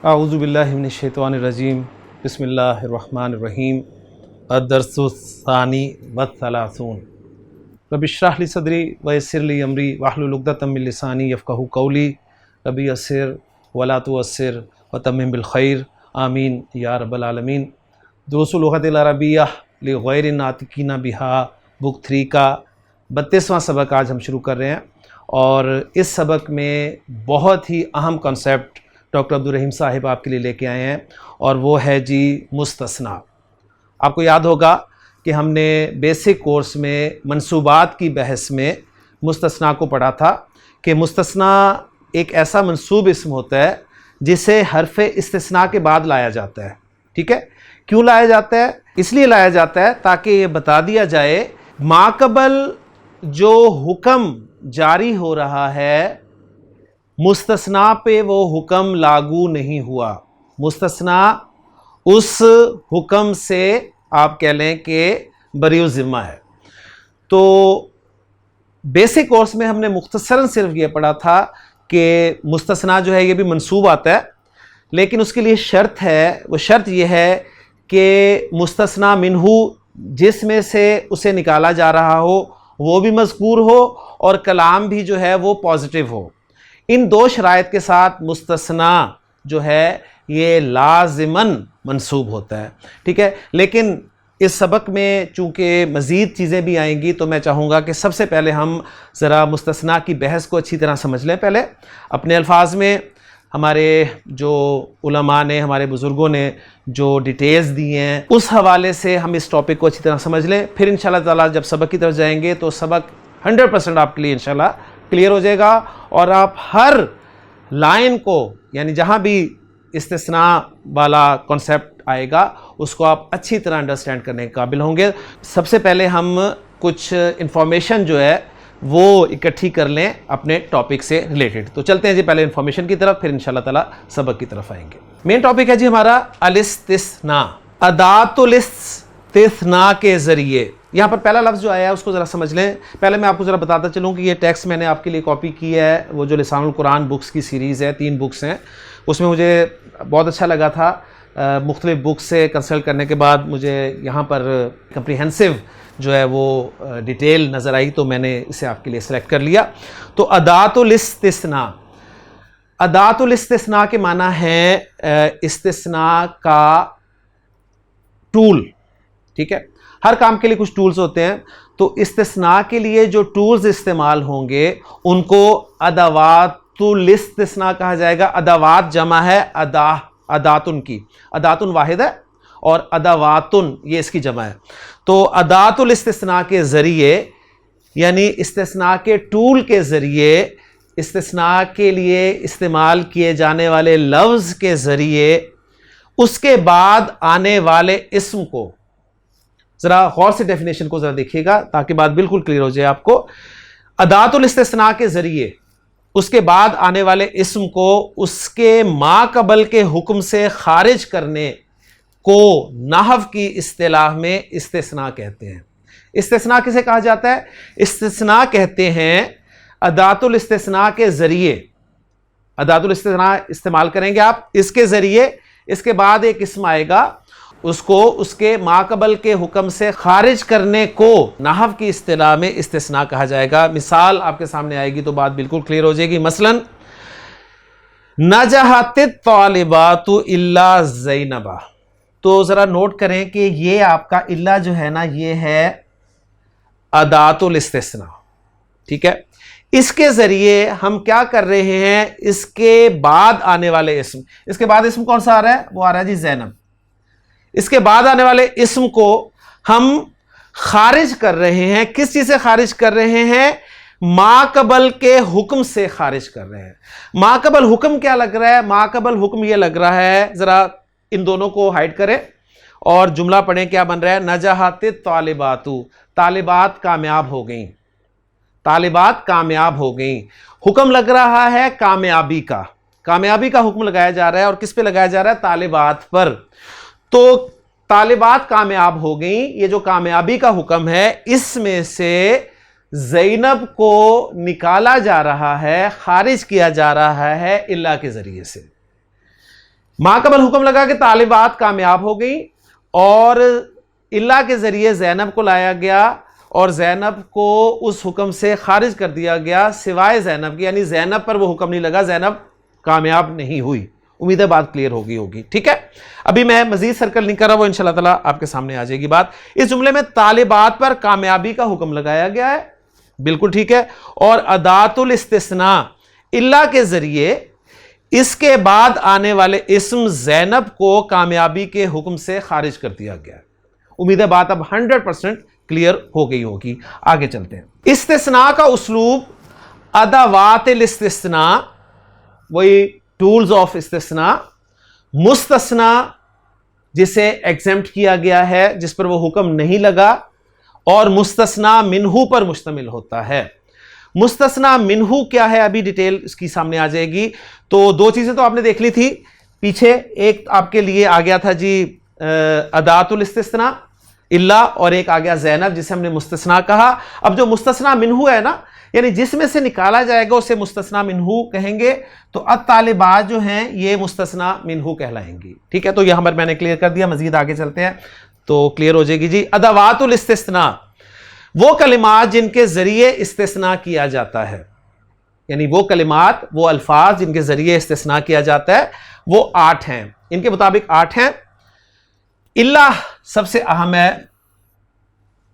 اعوذ باللہ من الشیطان الرجیم بسم اللہ الرحمن الرحیم الدرس الثانی والثلاثون رب اشرح لی صدری ویسر لی امری واحلل عقدۃ من لسانی یفقہوا قولی رب یسر ولا تعسر وتمم بالخیر آمین یا رب العالمین۔ دروس اللغۃ العربیہ لغیر الناطقین بہا بک 3 کا 32واں سبق آج ہم شروع کر رہے ہیں، اور اس سبق میں بہت ہی اہم کنسیپٹ ڈاکٹر عبدالرحیم صاحب آپ کے لیے لے کے آئے ہیں، اور وہ ہے جی مستثنیٰ۔ آپ کو یاد ہوگا کہ ہم نے بیسک کورس میں منصوبات کی بحث میں مستثنیٰ کو پڑھا تھا کہ مستثنیٰ ایک ایسا منصوب اسم ہوتا ہے جسے حرف استثناء کے بعد لایا جاتا ہے۔ ٹھیک ہے، کیوں لایا جاتا ہے؟ اس لیے لایا جاتا ہے تاکہ یہ بتا دیا جائے ماقبل جو حکم جاری ہو رہا ہے مستثنیٰ پہ وہ حکم لاگو نہیں ہوا، مستثنیٰ اس حکم سے آپ کہہ لیں کہ بری ذمہ ہے۔ تو بیسک کورس میں ہم نے مختصراً صرف یہ پڑھا تھا کہ مستثنیٰ جو ہے یہ بھی منصوب آتا ہے، لیکن اس کے لیے شرط ہے، وہ شرط یہ ہے کہ مستثنیٰ منہ جس میں سے اسے نکالا جا رہا ہو وہ بھی مذکور ہو اور کلام بھی جو ہے وہ پازیٹیو ہو۔ ان دو شرائط کے ساتھ مستثنیٰ جو ہے یہ لازماً منصوب ہوتا ہے۔ ٹھیک ہے، لیکن اس سبق میں چونکہ مزید چیزیں بھی آئیں گی تو میں چاہوں گا کہ سب سے پہلے ہم ذرا مستثنیٰ کی بحث کو اچھی طرح سمجھ لیں۔ پہلے اپنے الفاظ میں ہمارے جو علماء نے، ہمارے بزرگوں نے جو ڈیٹیلز دی ہیں اس حوالے سے ہم اس ٹاپک کو اچھی طرح سمجھ لیں، پھر انشاءاللہ تعالیٰ جب سبق کی طرف جائیں گے تو سبق 100% آپ کے لیے انشاءاللہ کلیئر ہو جائے گا، اور آپ ہر لائن کو، یعنی جہاں بھی استثناء والا کنسیپٹ آئے گا اس کو آپ اچھی طرح انڈرسٹینڈ کرنے کے قابل ہوں گے۔ سب سے پہلے ہم کچھ انفارمیشن جو ہے وہ اکٹھی کر لیں اپنے ٹاپک سے ریلیٹڈ۔ تو چلتے ہیں جی پہلے انفارمیشن کی طرف، پھر انشاءاللہ تعالیٰ سبق کی طرف آئیں گے۔ مین ٹاپک ہے جی ہمارا الاستثناء، ادات الاستثناء کے ذریعے۔ یہاں پر پہلا لفظ جو آیا ہے اس کو ذرا سمجھ لیں۔ پہلے میں آپ کو ذرا بتاتا چلوں کہ یہ ٹیکسٹ میں نے آپ کے لیے کاپی کی ہے، وہ جو لسان القرآن بکس کی سیریز ہے، 3 بکس ہیں، اس میں مجھے بہت اچھا لگا تھا۔ مختلف بکس سے کنسلٹ کرنے کے بعد مجھے یہاں پر کمپریہنسو جو ہے وہ ڈیٹیل نظر آئی، تو میں نے اسے آپ کے لیے سلیکٹ کر لیا۔ تو ادات الاستثناء، ادات الاستثناء کے معنی ہے استثناء کا ٹول۔ ٹھیک ہے، ہر کام کے لیے کچھ ٹولز ہوتے ہیں، تو استثناء کے لیے جو ٹولز استعمال ہوں گے ان کو ادوات الاستثناء کہا جائے گا۔ ادوات جمع ہے اداتن کی، اداتن واحد ہے اور ادواتن یہ اس کی جمع ہے۔ تو ادات الاستثناء کے ذریعے، یعنی استثناء کے ٹول کے ذریعے، استثناء کے لیے استعمال کیے جانے والے لفظ کے ذریعے اس کے بعد آنے والے اسم کو، ذرا غور سے ڈیفینیشن کو ذرا دیکھیے گا تاکہ بات بالکل کلیئر ہو جائے آپ کو۔ ادات الاستثناء کے ذریعے اس کے بعد آنے والے اسم کو اس کے ما قبل کے حکم سے خارج کرنے کو نحو کی اصطلاح میں استثناء کہتے ہیں۔ استثناء کسے کہا جاتا ہے؟ استثناء کہتے ہیں ادات الاستثناء کے ذریعے، ادات الاستثناء استعمال کریں گے آپ، اس کے ذریعے اس کے بعد ایک اسم آئے گا، اس کو اس کے ما قبل کے حکم سے خارج کرنے کو نحو کی اصطلاح میں استثناء کہا جائے گا۔ مثال آپ کے سامنے آئے گی تو بات بالکل کلیئر ہو جائے گی۔ مثلا نجحت الطالبات الا زینبا، تو ذرا نوٹ کریں کہ یہ آپ کا الا جو ہے نا یہ ہے ادات الاستثناء۔ ٹھیک ہے، اس کے ذریعے ہم کیا کر رہے ہیں؟ اس کے بعد آنے والے اسم، اس کے بعد اسم کون سا آ رہا ہے؟ وہ آ رہا ہے جی زینب۔ اس کے بعد آنے والے اسم کو ہم خارج کر رہے ہیں، کس چیز سے خارج کر رہے ہیں؟ ما قبل کے حکم سے خارج کر رہے ہیں۔ ما قبل حکم کیا لگ رہا ہے؟ ما قبل حکم یہ لگ رہا ہے، ذرا ان دونوں کو ہائڈ کریں اور جملہ پڑھیں، کیا بن رہا ہے؟ نجحت الطالبات، طالبات کامیاب ہو گئیں، طالبات کامیاب ہو گئیں۔ حکم لگ رہا ہے کامیابی کا، کامیابی کا حکم لگایا جا رہا ہے، اور کس پہ لگایا جا رہا ہے؟ طالبات پر۔ تو طالبات کامیاب ہو گئیں، یہ جو کامیابی کا حکم ہے اس میں سے زینب کو نکالا جا رہا ہے، خارج کیا جا رہا ہے اللہ کے ذریعے سے۔ ماں کا بل حکم لگا کہ طالبات کامیاب ہو گئی اور اللہ کے ذریعے زینب کو لایا گیا اور زینب کو اس حکم سے خارج کر دیا گیا سوائے زینب کی، یعنی زینب پر وہ حکم نہیں لگا، زینب کامیاب نہیں ہوئی۔ امید ہے بات کلیئر ہوگی، ٹھیک ہے۔ ابھی میں مزید سرکل نہیں کر رہا، وہ انشاءاللہ تعالیٰ آپ کے سامنے آ جائے گی بات۔ اس جملے میں طالبات پر کامیابی کا حکم لگایا گیا ہے، بالکل ٹھیک ہے، اور ادات الاستثناء اللہ کے ذریعے اس کے بعد آنے والے اسم زینب کو کامیابی کے حکم سے خارج کر دیا گیا ہے۔ امید ہے بات اب 100% کلیئر ہو گئی ہوگی۔ آگے چلتے ہیں۔ استثناء کا اسلوب ادوات الاستثناء، وہی ٹولز آف استثناء، مستثنیٰ جسے ایگزمپٹ کیا گیا ہے، جس پر وہ حکم نہیں لگا، اور مستثنیٰ منہ پر مشتمل ہوتا ہے۔ مستثنیٰ منہ کیا ہے ابھی ڈیٹیل اس کی سامنے آ جائے گی۔ تو دو چیزیں تو آپ نے دیکھ لی تھی پیچھے، ایک آپ کے لیے آ گیا تھا جی ادات الاستثناء اللہ، اور ایک آ گیا زینب جسے ہم نے مستثنیٰ کہا۔ اب جو مستثنیٰ منہ ہے نا، یعنی جس میں سے نکالا جائے گا اسے مستثنیٰ منہ کہیں گے، تو الطالبات جو ہیں یہ مستثنیٰ منہ کہلائیں گی، ٹھیک ہے۔ تو یہاں پر میں نے کلیئر کر دیا، مزید آگے چلتے ہیں تو کلیئر ہو جائے گی جی۔ ادوات الاستثناء وہ کلمات جن کے ذریعے استثناء کیا جاتا ہے، یعنی وہ کلمات، وہ الفاظ جن کے ذریعے استثناء کیا جاتا ہے، وہ 8 ہیں، ان کے مطابق 8 ہیں۔ اللہ سب سے اہم ہے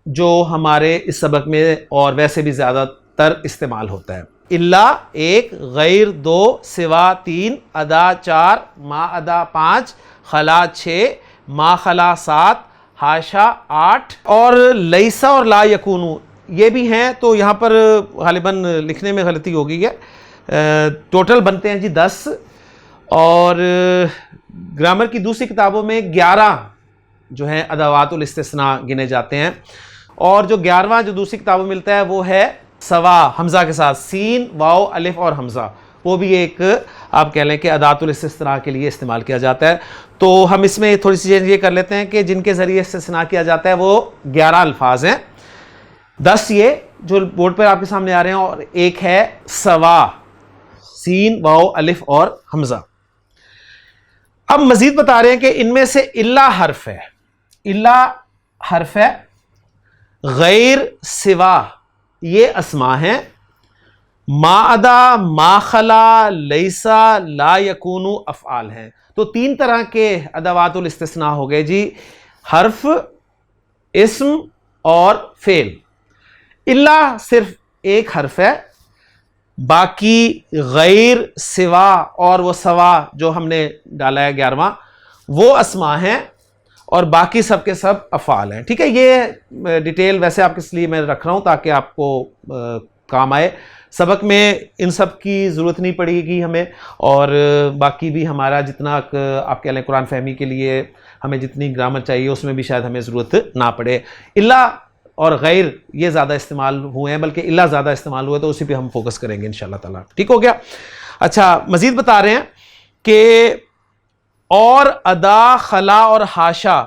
جو ہمارے اس سبق میں اور ویسے بھی زیادہ تر استعمال ہوتا ہے۔ اللہ 1، غیر 2، سوا 3، ادا 4، ما ادا 5، خلا 6، ما خلا 7، حاشا 8، اور لیسا اور لا یکونو یہ بھی ہیں۔ تو یہاں پر غالباً لکھنے میں غلطی ہو گئی ہے، ٹوٹل بنتے ہیں جی 10، اور گرامر کی دوسری کتابوں میں 11 جو ہیں ادوات الاستثناء گنے جاتے ہیں، اور جو 11واں جو دوسری کتابوں میں ملتا ہے وہ ہے سوا حمزہ کے ساتھ، سین، واو، الف اور حمزہ، وہ بھی ایک آپ کہہ لیں کہ ادات الاستثناء کے لیے استعمال کیا جاتا ہے۔ تو ہم اس میں تھوڑی سی چیز یہ کر لیتے ہیں کہ جن کے ذریعے استثناء کیا جاتا ہے وہ 11 الفاظ ہیں، 10 یہ جو بورڈ پر آپ کے سامنے آ رہے ہیں، اور ایک ہے سوا، سین، واو، الف اور حمزہ۔ اب مزید بتا رہے ہیں کہ ان میں سے اللہ حرف ہے، اللہ حرف ہے، غیر، سوا یہ اسماء ہیں، ما ادا، ما خلا، لیسا، لا یکونو افعال ہیں۔ تو 3 طرح کے ادوات الاستثناء ہو گئے جی، حرف، اسم اور فعل۔ اللہ صرف ایک حرف ہے، باقی غیر، سوا اور وہ سوا جو ہم نے ڈالا ہے 11واں وہ اسماء ہیں، اور باقی سب کے سب افعال ہیں، ٹھیک ہے۔ یہ ڈیٹیل ویسے آپ کے لیے میں رکھ رہا ہوں تاکہ آپ کو کام آئے۔ سبق میں ان سب کی ضرورت نہیں پڑے گی ہمیں، اور باقی بھی ہمارا جتنا آپ کہہ لیں قرآن فہمی کے لیے ہمیں جتنی گرامر چاہیے اس میں بھی شاید ہمیں ضرورت نہ پڑے۔ اللہ اور غیر یہ زیادہ استعمال ہوئے ہیں، بلکہ اللہ زیادہ استعمال ہوئے، تو اسی پہ ہم فوکس کریں گے انشاءاللہ تعالیٰ، ٹھیک ہو گیا۔ اچھا مزید بتا رہے ہیں کہ اور ادا، خلا اور حاشا،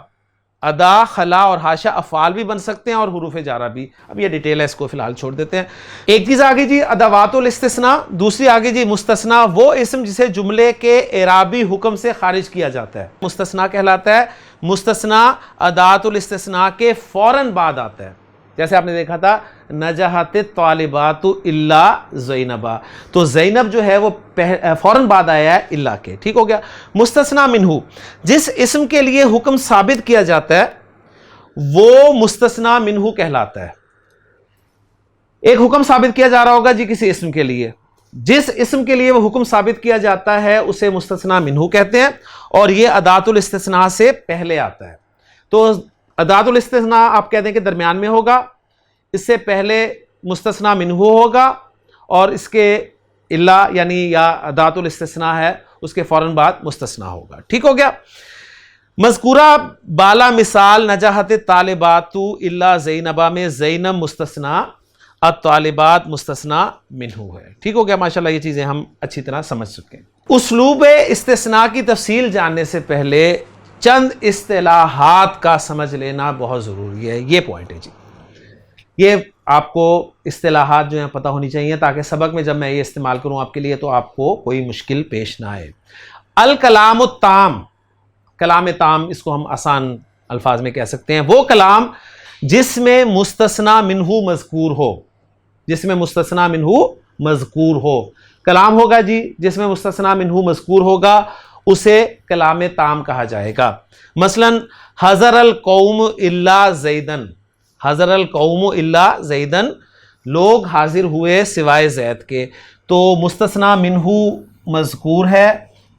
ادا، خلا اور حاشا افعال بھی بن سکتے ہیں اور حروف جارہ بھی۔ اب یہ ڈیٹیل ہے، اس کو فی الحال چھوڑ دیتے ہیں۔ ایک چیز آگے جی ادوات الاستثناء، دوسری آگے جی مستثنیٰ، وہ اسم جسے جملے کے اعرابی حکم سے خارج کیا جاتا ہے مستثنیٰ کہلاتا ہے۔ مستثنیٰ ادوات الاستثناء کے فوراً بعد آتا ہے، جیسے آپ نے دیکھا تھا نجحت الطالبات الا زینبا، تو زینب جو ہے وہ فوراً بعد آیا ہے اللہ کے، ٹھیک ہو گیا۔ مستثنیٰ منہ، جس اسم کے لیے حکم ثابت کیا جاتا ہے وہ مستثنیٰ منہ کہلاتا ہے۔ ایک حکم ثابت کیا جا رہا ہوگا جی کسی اسم کے لیے، جس اسم کے لیے وہ حکم ثابت کیا جاتا ہے اسے مستثنیٰ منہ کہتے ہیں، اور یہ ادات الاستثناء سے پہلے آتا ہے۔ تو ادات الاستثناء آپ کہتے ہیں کہ درمیان میں ہوگا، اس سے پہلے مستثنیٰ منہ ہوگا، اور اس کے اللہ یعنی یا ادات الاستثناء ہے اس کے فوراً بعد مستثنیٰ ہوگا، ٹھیک ہو گیا۔ مذکورہ بالا مثال نجحت طالبات الا زینبا میں زینب مستثنیٰ، الطالبات مستثنیٰ منہ ہے، ٹھیک ہو گیا۔ ماشاءاللہ یہ چیزیں ہم اچھی طرح سمجھ سکیں۔ اسلوب استثناء کی تفصیل جاننے سے پہلے چند اصطلاحات کا سمجھ لینا بہت ضروری ہے، یہ پوائنٹ ہے جی۔ یہ آپ کو اصطلاحات جو ہیں پتہ ہونی چاہیے تاکہ سبق میں جب میں یہ استعمال کروں آپ کے لیے تو آپ کو کوئی مشکل پیش نہ آئے۔ الکلام التام، کلام تام اس کو ہم آسان الفاظ میں کہہ سکتے ہیں، وہ کلام جس میں مستثنی منہ مذکور ہو، جس میں مستثنی منہ مذکور ہو، کلام ہوگا جی جس میں مستثنی منہ مذکور ہوگا اسے کلام تام کہا جائے گا۔ مثلا حضر القوم الا زیدن، حضر القوم الا زیدن، لوگ حاضر ہوئے سوائے زید کے، تو مستثنی منہ مذکور ہے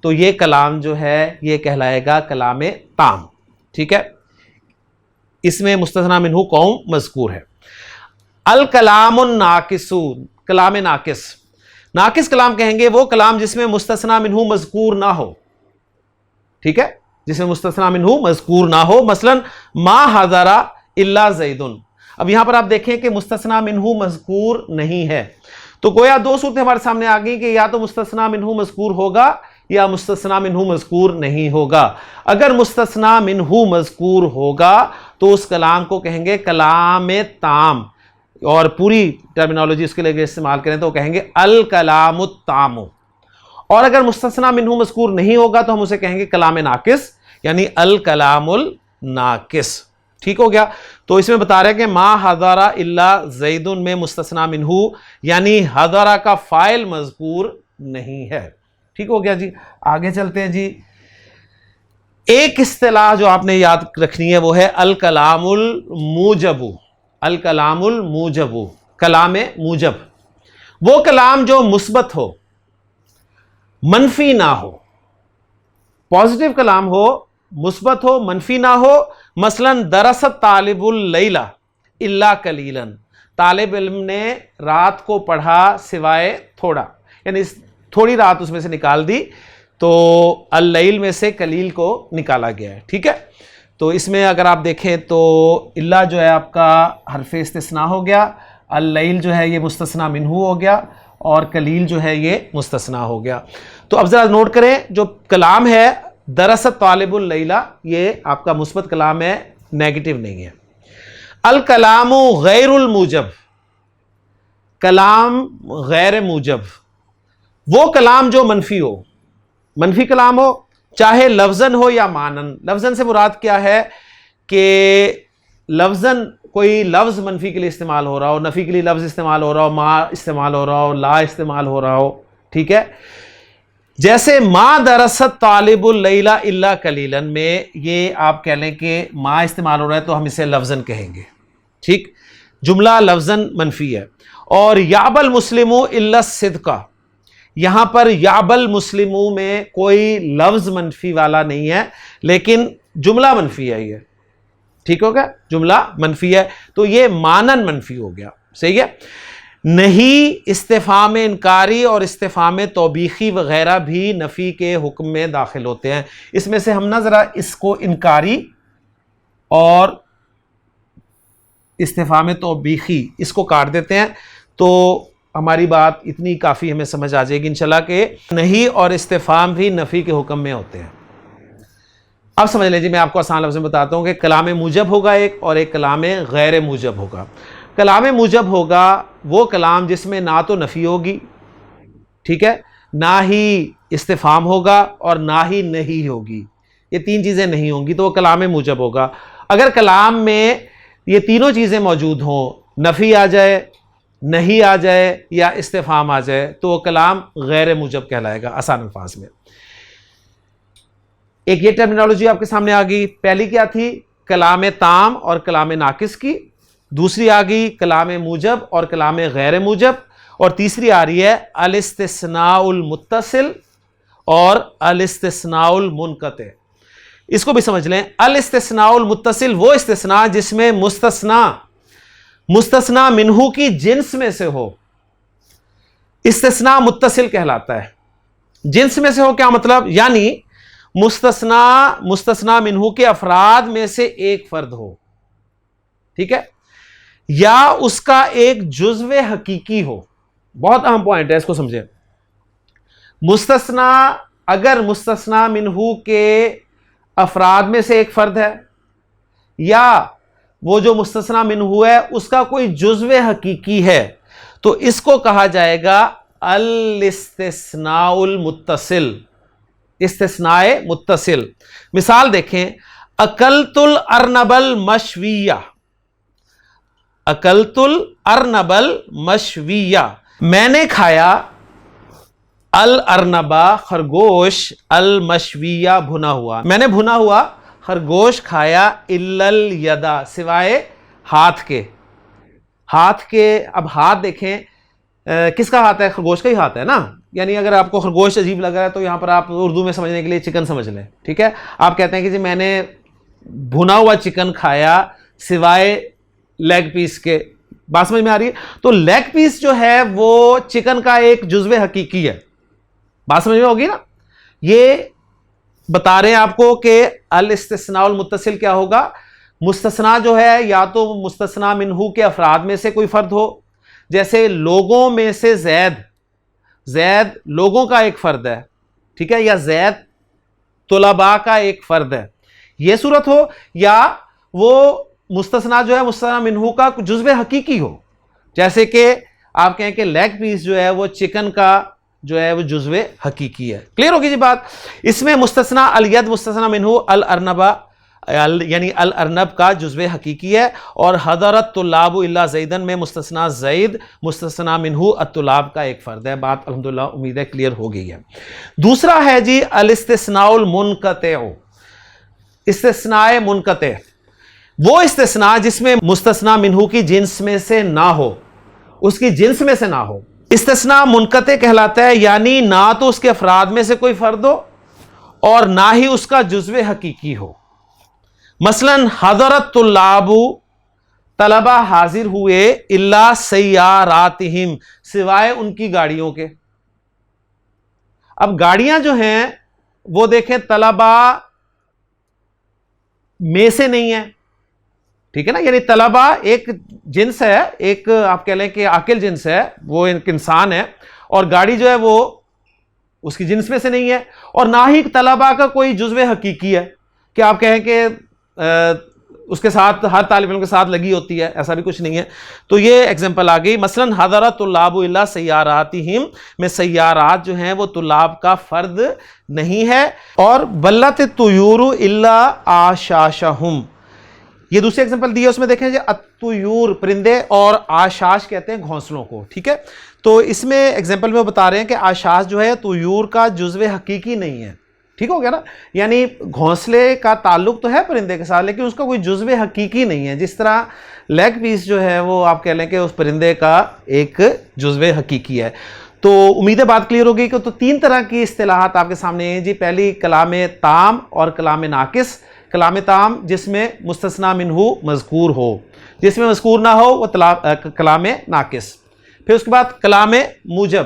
تو یہ کلام جو ہے یہ کہلائے گا کلام تام، ٹھیک ہے، اس میں مستثنی منہ قوم مذکور ہے۔ الکلام الناقص، کلام ناقص، ناقص کلام کہیں گے وہ کلام جس میں مستثنی منہ مذکور نہ ہو، ٹھیک ہے، جس میں مستثنی منہ مذکور نہ ہو، مثلا ما حضر الا زید، اب یہاں پر آپ دیکھیں کہ مستثنی منہ مذکور نہیں ہے، تو گویا دو صورتیں ہمارے سامنے آ گئی کہ یا تو مستثنی منہ مذکور ہوگا یا مستثنی منہ مذکور نہیں ہوگا۔ اگر مستثنی منہ مذکور ہوگا تو اس کلام کو کہیں گے کلام تام، اور پوری ٹرمینالوجی اس کے لیے استعمال کریں تو کہیں گے الکلام التام، اور اگر مستثنی منہ مذکور نہیں ہوگا تو ہم اسے کہیں گے کلام ناقص، یعنی الکلام الناقص، ٹھیک ہو گیا۔ تو اس میں بتا رہے ہیں کہ ما حضر الا زید میں مستثنی منہ یعنی حضر کا فاعل مذکور نہیں ہے، ٹھیک ہو گیا جی۔ آگے چلتے ہیں جی، ایک اصطلاح جو آپ نے یاد رکھنی ہے وہ ہے الکلام الموجب، الکلام الموجب، کلام موجب، وہ کلام جو مثبت ہو، منفی نہ ہو، پازیٹیو کلام ہو، مثبت ہو، منفی نہ ہو۔ مثلا درست طالب اللیلہ الا قلیلا، طالب علم نے رات کو پڑھا سوائے تھوڑا، یعنی تھوڑی رات اس میں سے نکال دی، تو اللیل میں سے قلیل کو نکالا گیا ہے، ٹھیک ہے۔ تو اس میں اگر آپ دیکھیں تو الا جو ہے آپ کا حرف استثناء ہو گیا، اللیل جو ہے یہ مستثنی منہ ہو گیا، اور قلیل جو ہے یہ مستثنیٰ ہو گیا۔ تو اب ذرا نوٹ کریں، جو کلام ہے درست طالب اللیلہ یہ آپ کا مثبت کلام ہے، نیگیٹو نہیں ہے۔ الکلام غیر الموجب، کلام غیر موجب، وہ کلام جو منفی ہو، منفی کلام ہو، چاہے لفظاً ہو یا معنن۔ لفظاً سے مراد کیا ہے کہ لفظاً کوئی لفظ منفی کے لیے استعمال ہو رہا ہو، نفی کے لیے لفظ استعمال ہو رہا ہو، ما استعمال ہو رہا ہو، لا استعمال ہو رہا ہو، ٹھیک ہے۔ جیسے ما درست طالب اللیلہ الا قلیلا میں یہ آپ کہہ لیں کہ ما استعمال ہو رہا ہے تو ہم اسے لفظاً کہیں گے، ٹھیک، جملہ لفظاً منفی ہے۔ اور یعب المسلم الا الصدق، یہاں پر یعب المسلم میں کوئی لفظ منفی والا نہیں ہے لیکن جملہ منفی ہے، یہ ٹھیک ہوگا، جملہ منفی ہے، تو یہ مانن منفی ہو گیا، صحیح ہے۔ نہیں استفہام انکاری اور استفہام توبیخی وغیرہ بھی نفی کے حکم میں داخل ہوتے ہیں۔ اس میں سے ہم نہ ذرا اس کو انکاری اور استفہام توبیخی اس کو کاٹ دیتے ہیں تو ہماری بات اتنی کافی ہمیں سمجھ آ جائے گی انشاءاللہ کہ نہیں اور استفہام بھی نفی کے حکم میں ہوتے ہیں۔ اب سمجھ لیجیے، میں آپ کو آسان لفظ میں بتاتا ہوں کہ کلام موجب ہوگا ایک، اور ایک کلام غیر موجب ہوگا۔ کلام موجب ہوگا وہ کلام جس میں نہ تو نفی ہوگی، ٹھیک ہے، نہ ہی استفہام ہوگا اور نہ ہی نہیں ہوگی، یہ تین چیزیں نہیں ہوں گی تو وہ کلام موجب ہوگا۔ اگر کلام میں یہ تینوں چیزیں موجود ہوں، نفی آ جائے، نہیں آ جائے یا استفہام آ جائے تو وہ کلام غیر موجب کہلائے گا آسان الفاظ میں۔ ایک یہ ٹرمینالوجی آپ کے سامنے آ گئی، پہلی کیا تھی؟ کلام تام اور کلام ناقص کی، دوسری آ گئی کلام موجب اور کلام غیر موجب، اور تیسری آ رہی ہے الاستثناء المتصل اور الاستثناء المنقطع۔ اس کو بھی سمجھ لیں، الاستثناء المتصل وہ استثناء جس میں مستثنی منہ کی جنس میں سے ہو، استثناء متصل کہلاتا ہے۔ جنس میں سے ہو کیا مطلب؟ یعنی مستثنی منہ کے افراد میں سے ایک فرد ہو، ٹھیک ہے، یا اس کا ایک جزو حقیقی ہو۔ بہت اہم پوائنٹ ہے، اس کو سمجھیں۔ مستثنی اگر مستثنی منہ کے افراد میں سے ایک فرد ہے، یا وہ جو مستثنی منہ ہے اس کا کوئی جزو حقیقی ہے، تو اس کو کہا جائے گا الاستثناء المتصل، استثناء متصل. مثال دیکھیں، اکلت الارنب المشویہ، اکلت الارنب المشویہ، میں نے کھایا الارنبا خرگوش، المشویہ بھنا ہوا، میں نے بھنا ہوا خرگوش کھایا، الا الیدا سوائے ہاتھ کے. ہاتھ کے، اب ہاتھ دیکھیں کس کا ہاتھ ہے؟ خرگوش کا ہی ہاتھ ہے نا. یعنی اگر آپ کو خرگوش عجیب لگ رہا ہے تو یہاں پر آپ اردو میں سمجھنے کے لیے چکن سمجھ لیں، ٹھیک ہے. آپ کہتے ہیں کہ جی میں نے بھنا ہوا چکن کھایا سوائے لیگ پیس کے. بات سمجھ میں آ رہی ہے؟ تو لیگ پیس جو ہے وہ چکن کا ایک جزو حقیقی ہے. بات سمجھ میں ہوگی نا. یہ بتا رہے ہیں آپ کو کہ الاستثناء المتصل کیا ہوگا. مستثنا جو ہے یا تو مستثنا منہو کے افراد میں سے کوئی فرد ہو، جیسے لوگوں میں سے زید، زید لوگوں کا ایک فرد ہے، ٹھیک ہے، یا زید طلباء کا ایک فرد ہے، یہ صورت ہو. یا وہ مستثنا جو ہے مستثنا منہو کا جزو حقیقی ہو، جیسے کہ آپ کہیں کہ لیگ پیس جو ہے وہ چکن کا جو ہے وہ جزو حقیقی ہے. کلیئر ہوگی جی بات. اس میں مستثنا الید مستثنا منہو الارنبا یعنی الارنب کا جزو حقیقی ہے، اور حضرت طلاب الا زیدن میں مستثنا زید مستثنا منہو الطلاب کا ایک فرد ہے. بات الحمدللہ امید ہے کلیئر ہو گئی ہے. دوسرا ہے جی الاستثناء المنقطع. استثناء منقطع وہ استثناء جس میں مستثنا منہو کی جنس میں سے نہ ہو، اس کی جنس میں سے نہ ہو. استثناء منقطع کہلاتا ہے، یعنی نہ تو اس کے افراد میں سے کوئی فرد ہو اور نہ ہی اس کا جزو حقیقی ہو. مثلا حضرت طلاب طلبہ حاضر ہوئے الا سیاراتہم سوائے ان کی گاڑیوں کے. اب گاڑیاں جو ہیں وہ دیکھیں طلبہ میں سے نہیں ہے، ٹھیک ہے نا. یعنی طلبہ ایک جنس ہے، ایک آپ کہہ لیں کہ عاقل جنس ہے، وہ ایک انسان ہے، اور گاڑی جو ہے وہ اس کی جنس میں سے نہیں ہے، اور نہ ہی طلبہ کا کوئی جزو حقیقی ہے کہ آپ کہیں کہ اس کے ساتھ ہر طالب علم کے ساتھ لگی ہوتی ہے، ایسا بھی کچھ نہیں ہے. تو یہ ایگزامپل آ گئی. مثلا حضرت طلاب الا سیاراتہم میں سیارات جو ہیں وہ طلاب کا فرد نہیں ہے. اور بلت الطیور الا آشاشہم، یہ دوسری ایگزامپل دی ہے، اس میں دیکھیں جی الطیور پرندے اور آشاش کہتے ہیں گھونسلوں کو، ٹھیک ہے. تو اس میں ایگزامپل میں بتا رہے ہیں کہ آشاش جو ہے طیور کا جزو حقیقی نہیں ہے. ٹھیک ہو گیا نا. یعنی گھونسلے کا تعلق تو ہے پرندے کے ساتھ لیکن اس کا کوئی جزو حقیقی نہیں ہے، جس طرح لیگ پیس جو ہے وہ آپ کہہ لیں کہ اس پرندے کا ایک جزو حقیقی ہے. تو امید ہے بات کلیئر ہوگی کہ تو تین طرح کی اصطلاحات آپ کے سامنے ہیں جی. پہلی کلام تام اور کلام ناقص. کلام تام جس میں مستثنا منہو مذکور ہو، جس میں مذکور نہ ہو وہ کلام ناقص. پھر اس کے بعد کلام موجب.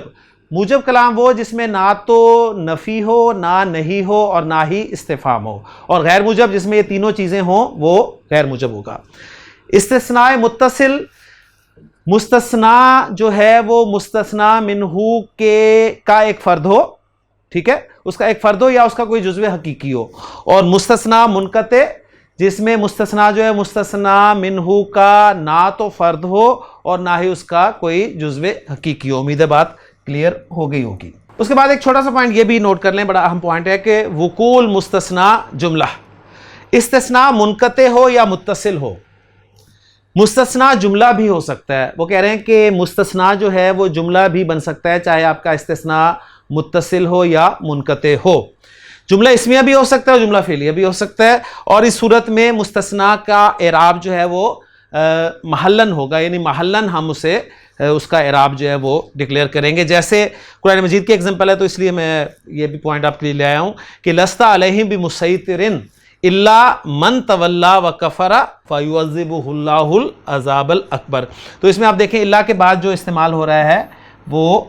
موجب کلام وہ جس میں نہ تو نفی ہو، نہ نہیں ہو، اور نہ ہی استفہام ہو. اور غیر موجب جس میں یہ تینوں چیزیں ہوں وہ غیر موجب ہوگا. استثناء متصل، مستثنا جو ہے وہ مستثنا منہو کا ایک فرد ہو، ٹھیک ہے، اس کا ایک فرد ہو یا اس کا کوئی جزو حقیقی ہو. اور مستثنا منقطع جس میں مستثنا جو ہے مستثنا منہو کا نہ تو فرد ہو اور نہ ہی اس کا کوئی جزو حقیقی ہو. امید ہے بات کلیئر ہو گئی ہوگی. اس کے بعد ایک چھوٹا سا پوائنٹ یہ بھی نوٹ کر لیں، بڑا اہم پوائنٹ ہے کہ وقوع المستثنا جملہ، استثناء منقطع ہو یا متصل ہو، مستثنا جملہ بھی ہو سکتا ہے. وہ کہہ رہے ہیں کہ مستثنا جو ہے وہ جملہ بھی بن سکتا ہے چاہے آپ کا استثناء متصل ہو یا منقطع ہو. جملہ اسمیہ بھی ہو سکتا ہے اور جملہ فعلیہ بھی ہو سکتا ہے. اور اس صورت میں مستثنا کا اعراب جو ہے وہ محلن ہوگا، یعنی محلن ہم اسے اس کا اعراب جو ہے وہ ڈکلیئر کریں گے. جیسے قرآن مجید کی ایگزامپل ہے تو اس لیے میں یہ بھی پوائنٹ آپ کے لیے لے آیا ہوں کہ لست علیہم بمسیطر الا من تولا وکفر فیعذبہ اللہ العذاب الاکبر. تو اس میں آپ دیکھیں اللہ کے بعد جو استعمال ہو رہا ہے وہ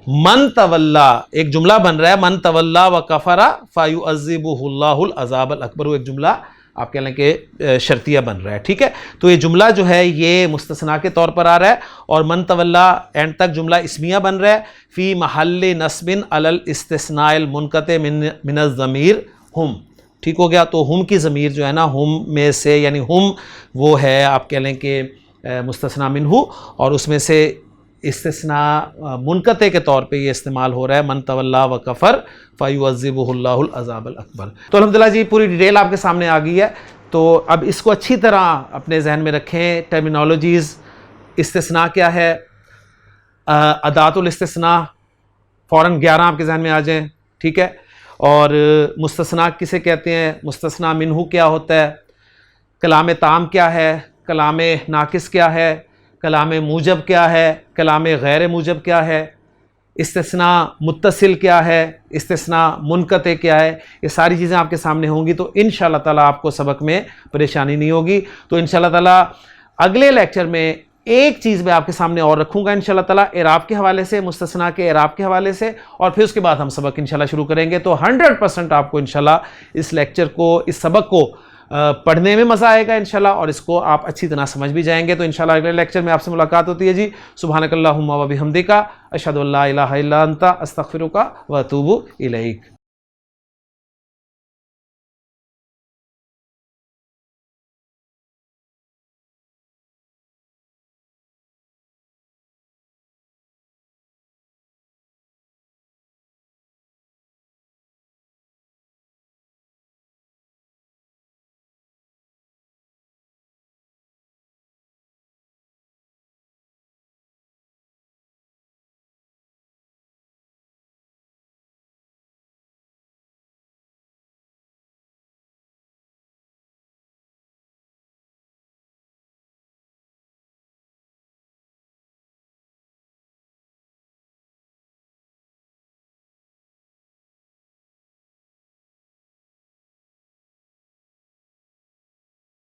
من تولا، ایک جملہ بن رہا ہے من تولا وکفر فیعذبہ اللہ العذاب الاکبر. وہ ایک جملہ آپ کہہ لیں کہ شرطیہ بن رہا ہے، ٹھیک ہے. تو یہ جملہ جو ہے یہ مستثنا کے طور پر آ رہا ہے اور من تولا اینڈ تک جملہ اسمیہ بن رہا ہے. فی محل نصب علی الاستثناء المنقطع من الضمیر ہم. ٹھیک ہو گیا. تو ہم کی ضمیر جو ہے نا ہم میں سے، یعنی ہم وہ ہے آپ کہہ لیں کہ مستثنا منہو، اور اس میں سے استثناء منقطع کے طور پہ یہ استعمال ہو رہا ہے، من تولا و کفر فیعذبہ اللہ العذاب الاکبر۔ تو الحمدللہ جی پوری ڈیٹیل آپ کے سامنے آ گئی ہے، تو اب اس کو اچھی طرح اپنے ذہن میں رکھیں، ٹرمینالوجیز، استثناء کیا ہے، ادات الاستثناء فوراً 11 آپ کے ذہن میں آ جائیں، ٹھیک ہے، اور مستثنیٰ کسے کہتے ہیں، مستثنیٰ منہ کیا ہوتا ہے، کلام تام کیا ہے، کلام ناقص کیا ہے، کلام موجب کیا ہے، کلام غیر موجب کیا ہے، استثناء متصل کیا ہے، استثناء منقطع کیا ہے، یہ ساری چیزیں آپ کے سامنے ہوں گی، تو انشاءاللہ تعالیٰ آپ کو سبق میں پریشانی نہیں ہوگی۔ تو انشاءاللہ تعالیٰ اگلے لیکچر میں ایک چیز میں آپ کے سامنے اور رکھوں گا انشاءاللہ تعالیٰ، اعراب کے حوالے سے، مستثنیٰ کے اعراب کے حوالے سے، اور پھر اس کے بعد ہم سبق انشاءاللہ شروع کریں گے۔ تو 100% آپ کو انشاءاللہ اس لیکچر کو، اس سبق کو پڑھنے میں مزہ آئے گا انشاءاللہ، اور اس کو آپ اچھی طرح سمجھ بھی جائیں گے۔ تو انشاءاللہ اگلے لیکچر میں آپ سے ملاقات ہوتی ہے جی۔ سبحانک اللہم و بحمدک، اشہد ان لا الہ الا انت، استغفرک و اتوب الیک۔